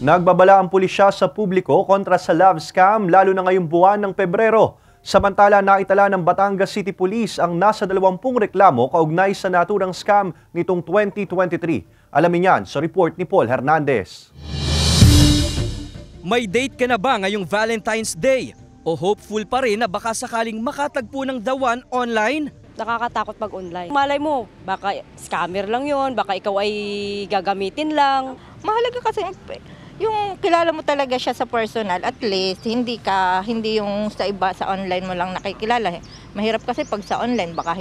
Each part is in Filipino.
Nagbabala ang pulisya sa publiko kontra sa love scam lalo na ngayong buwan ng Pebrero. Samantala, naitala ng Batangas City Police ang nasa 20 reklamo kaugnay sa naturang scam nitong 2023. Alamin yan sa report ni Paul Hernandez. May date ka na ba ngayong Valentine's Day? O hopeful pa rin na baka sakaling makatagpo ng the one online? Nakakatakot pag online. Malay mo, baka scammer lang yon, baka ikaw ay gagamitin lang. Mahalaga kasi yung kilala mo talaga siya sa personal, at least hindi yung sa iba sa online mo lang nakikilala. Mahirap kasi pag sa online baka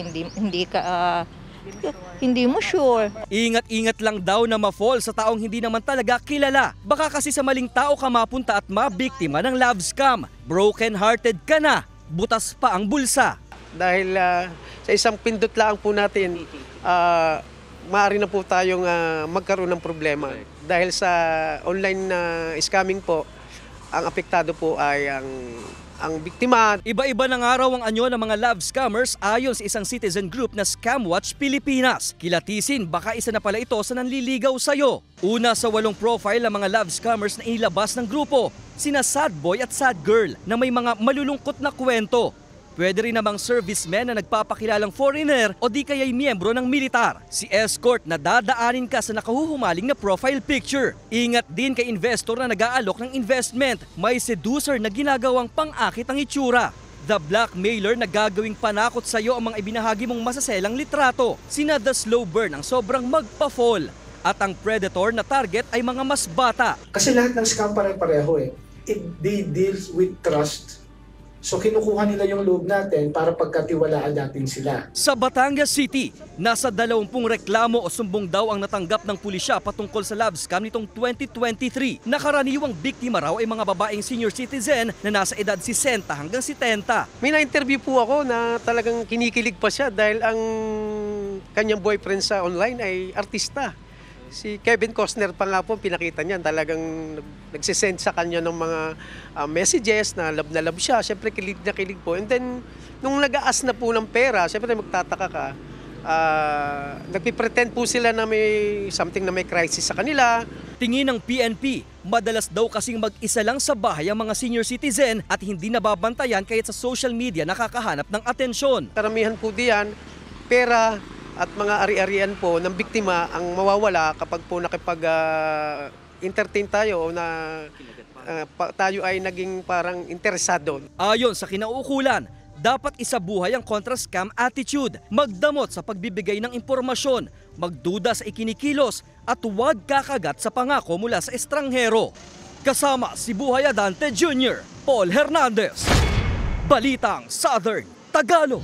hindi mo sure. Ingat-ingat lang daw na ma-fall sa taong hindi naman talaga kilala. Baka kasi sa maling tao ka mapunta at mabiktima ng love scam. Broken-hearted ka na, butas pa ang bulsa. Dahil sa isang pindot lang po natin, maaari na po tayong magkaroon ng problema. Dahil sa online scamming po, ang apektado po ay ang biktima. Iba-iba ng araw ang anyo ng mga love scammers ayon sa isang citizen group na Scamwatch Pilipinas. Kilatisin, baka isa na pala ito sa nanliligaw sa'yo. Una sa 8 profile ng mga love scammers na inilabas ng grupo, sina sad boy at sad girl na may mga malulungkot na kwento. Pwede rin namang servicemen na nagpapakilalang foreigner o di kaya'y miyembro ng militar. Si escort na dadaanin ka sa nakahuhumaling na profile picture. Ingat din kay investor na nag-aalok ng investment. May seducer na ginagawang pang-akit ang itsura. The blackmailer na gagawing panakot sa iyo ang mga ibinahagi mong masaselang litrato. Sina the slow burn ang sobrang magpa-fall. At ang predator na target ay mga mas bata. Kasi lahat ng scam pare-pareho eh. They deal with trust. So kinukuha nila yung loob natin para pagkatiwalaan natin sila. Sa Batangas City, nasa 20 reklamo o sumbong daw ang natanggap ng pulisya patungkol sa love scam nitong 2023. Nakaraniwang biktima raw ay mga babaeng senior citizen na nasa edad 60 hanggang 70. May na-interview po ako na talagang kinikilig pa siya dahil ang kanyang boyfriend sa online ay artista. Si Kevin Costner pa nga po, pinakita niya, talagang nagsisend sa kanya ng mga messages na love siya. Siyempre, kilig na kilig po. And then, nung nag-aas na po ng pera, siyempre magtataka ka, nagpipretend po sila na may something na may crisis sa kanila. Tingin ng PNP, madalas daw kasing mag-isa lang sa bahay ang mga senior citizen at hindi nababantayan kahit sa social media nakakahanap ng atensyon. Karamihan po diyan, pera at mga ari-arian po ng biktima ang mawawala kapag po nakipag-entertain tayo o na tayo ay naging parang interesado. Ayon sa kinauukulan, dapat isabuhay ang contra-scam attitude, magdamot sa pagbibigay ng impormasyon, magduda sa ikinikilos at huwag kakagat sa pangako mula sa estranghero. Kasama si Buhay Adante Jr., Paul Hernandez, Balitang Southern Tagalog.